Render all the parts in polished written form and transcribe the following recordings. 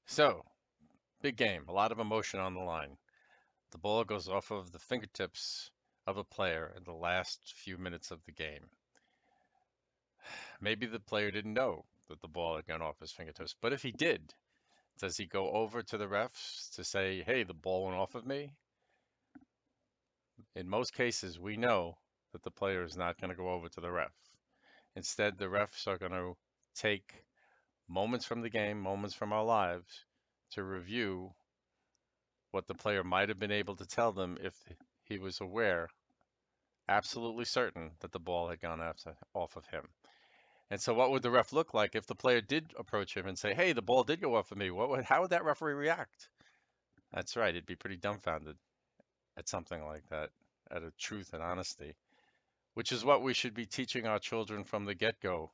So, big game, a lot of emotion on the line. The ball goes off of the fingertips of a player in the last few minutes of the game. Maybe the player didn't know that the ball had gone off his fingertips, but if he did, does he go over to the refs to say, hey, the ball went off of me? In most cases, we know that the player is not going to go over to the ref. Instead, the refs are going to take moments from the game, moments from our lives, to review what the player might have been able to tell them if he was aware, absolutely certain, that the ball had gone off of him. And so, what would the ref look like if the player did approach him and say, "Hey, the ball did go off of me"? How would that referee react? That's right, he'd be pretty dumbfounded at something like that, at a truth and honesty, which is what we should be teaching our children from the get-go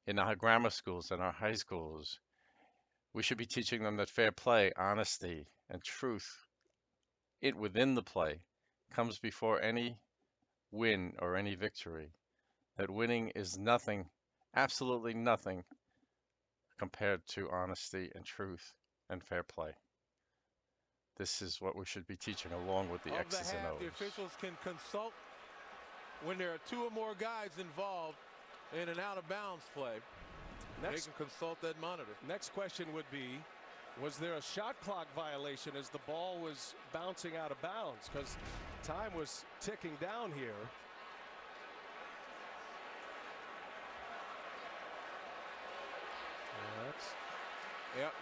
in our grammar schools and our high schools. We should be teaching them that fair play, honesty, and truth within the play comes before any win or any victory. That winning is nothing, absolutely nothing, compared to honesty and truth and fair play. This is what we should be teaching along with the Of the X's and half, O's. the officials can consult when there are two or more guys involved in an out-of-bounds play. They can consult that monitor. Next question would be, was there a shot clock violation as the ball was bouncing out of bounds? Because time was ticking down here.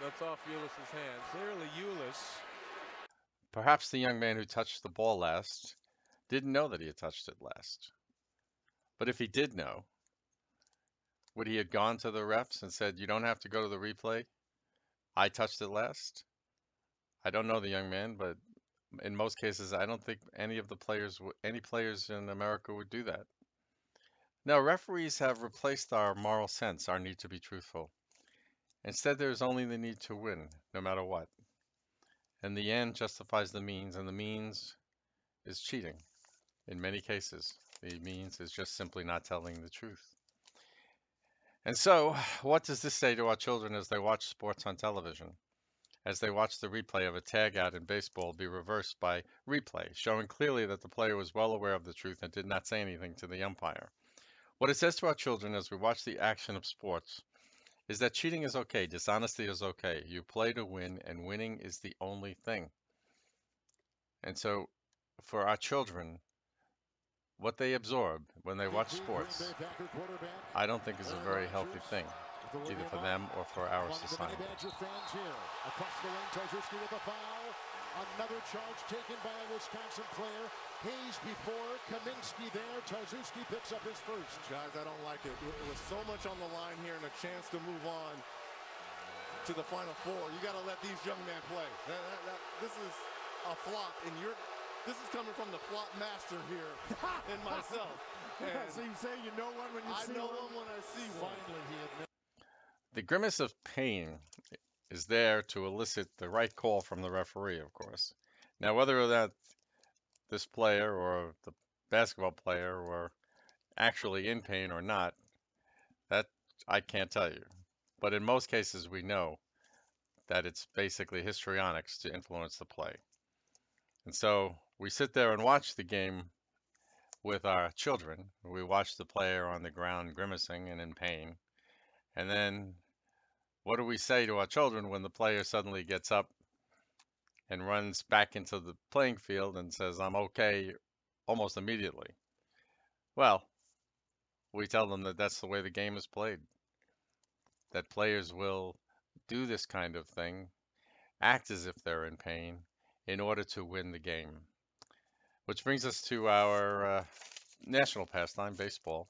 That's off Ulis's hands. Clearly Ulis. Perhaps the young man who touched the ball last didn't know that he had touched it last. But if he did know, would he have gone to the refs and said, "You don't have to go to the replay. I touched it last"? I don't know the young man, but in most cases, I don't think any players in America would do that. Now, referees have replaced our moral sense, our need to be truthful. Instead, there is only the need to win, no matter what. And the end justifies the means, and the means is cheating. In many cases, the means is just simply not telling the truth. And so, what does this say to our children as they watch sports on television? As they watch the replay of a tag out in baseball be reversed by replay, showing clearly that the player was well aware of the truth and did not say anything to the umpire. What it says to our children as we watch the action of sports is that cheating is okay, dishonesty is okay. You play to win, and winning is the only thing. And so, for our children, what they absorb when they watch sports, I don't think is a very healthy thing, either for them or for our society. Across the ring, Tarczewski with a foul. Another charge taken by a Wisconsin player. Hayes before, Kaminsky there. Tarczewski picks up his first. Guys, I don't like it. It was so much on the line here and a chance to move on to the Final Four. You got to let these young men play. This is a flop, and this is coming from the flop master here and myself. And so you say you know one when you see one? I know one when I see one. Finally, he admits. The grimace of pain is there to elicit the right call from the referee, of course. Now, whether that this player or the basketball player were actually in pain or not, that I can't tell you. But in most cases, we know that it's basically histrionics to influence the play. And so we sit there and watch the game with our children. We watch the player on the ground grimacing and in pain. And then what do we say to our children when the player suddenly gets up and runs back into the playing field and says, "I'm okay," almost immediately? Well, we tell them that that's the way the game is played, that players will do this kind of thing, act as if they're in pain in order to win the game. Which brings us to our national pastime, baseball,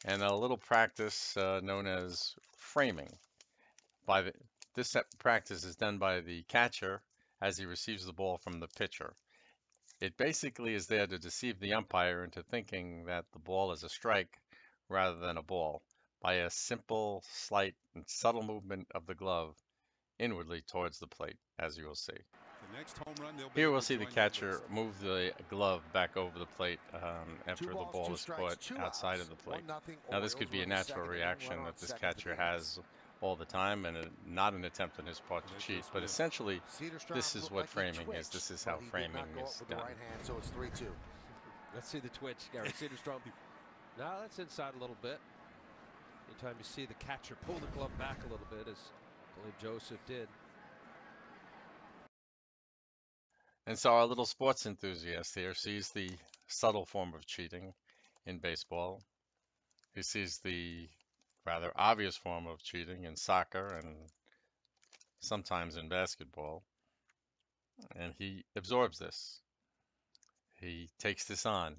and a little practice known as framing. This practice is done by the catcher as he receives the ball from the pitcher. It basically is there to deceive the umpire into thinking that the ball is a strike rather than a ball by a simple, slight, and subtle movement of the glove inwardly towards the plate, as you will see. Here we'll see the catcher move the glove back over the plate after the ball is caught outside of the plate. Now this could be a natural reaction that this catcher has all the time, and not an attempt on his part to cheat. But essentially, this is what framing is. This is how framing is done. So it's 3-2. Let's see the twitch, Gary Cedarstrom. Now that's inside a little bit. Anytime you see the catcher pull the glove back a little bit, as Gleb Joseph did. And so our little sports enthusiast here sees the subtle form of cheating in baseball. He sees the rather obvious form of cheating in soccer and sometimes in basketball. And he absorbs this. He takes this on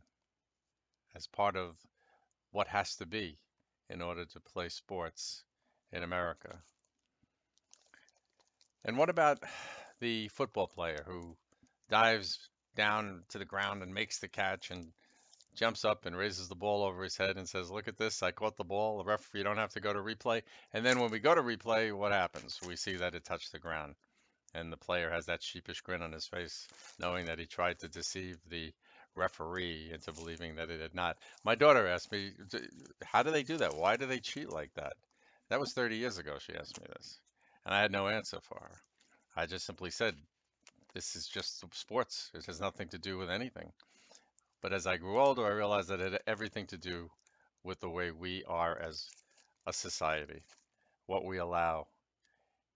as part of what has to be in order to play sports in America. And what about the football player who dives down to the ground and makes the catch and jumps up and raises the ball over his head and says, "Look at this, I caught the ball. The referee, you don't have to go to replay." And then when we go to replay, what happens? We see that it touched the ground. And the player has that sheepish grin on his face, knowing that he tried to deceive the referee into believing that it had not. My daughter asked me, how do they do that? Why do they cheat like that? That was 30 years ago, she asked me this. And I had no answer for her. I just simply said, this is just sports. It has nothing to do with anything. But as I grew older, I realized that it had everything to do with the way we are as a society, what we allow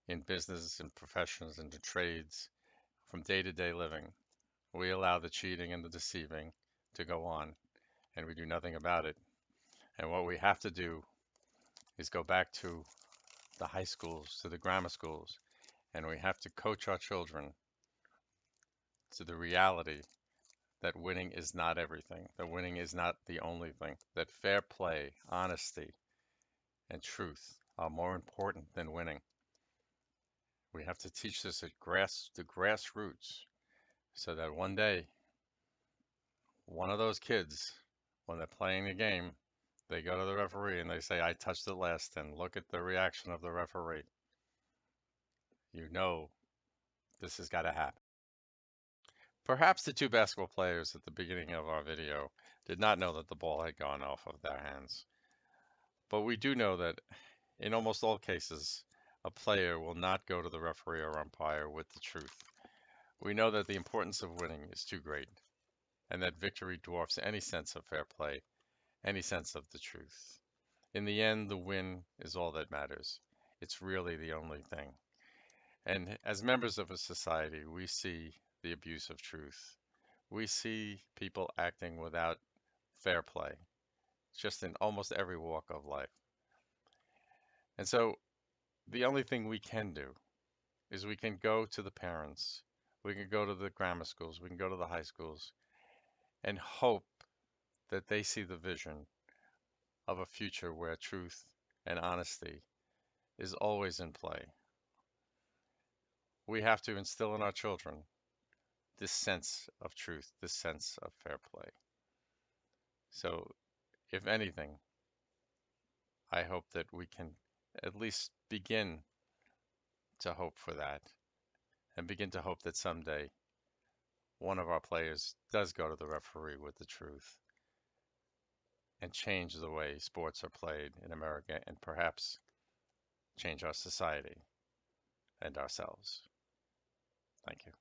in business and professions and the trades from day-to-day living. We allow the cheating and the deceiving to go on, and we do nothing about it. And what we have to do is go back to the high schools, to the grammar schools, and we have to coach our children to the reality that winning is not everything, that winning is not the only thing, that fair play, honesty, and truth are more important than winning. We have to teach this at the grassroots, so that one day, one of those kids, when they're playing the game, they go to the referee and they say, "I touched it last," and look at the reaction of the referee. You know this has got to happen. Perhaps the two basketball players at the beginning of our video did not know that the ball had gone off of their hands. But we do know that in almost all cases, a player will not go to the referee or umpire with the truth. We know that the importance of winning is too great, and that victory dwarfs any sense of fair play, any sense of the truth. In the end, the win is all that matters. It's really the only thing. And as members of a society, we see the abuse of truth. We see people acting without fair play, just in almost every walk of life. And so the only thing we can do is we can go to the parents, we can go to the grammar schools, we can go to the high schools, and hope that they see the vision of a future where truth and honesty is always in play. We have to instill in our children this sense of truth, this sense of fair play. So, if anything, I hope that we can at least begin to hope for that and begin to hope that someday one of our players does go to the referee with the truth and change the way sports are played in America and perhaps change our society and ourselves. Thank you.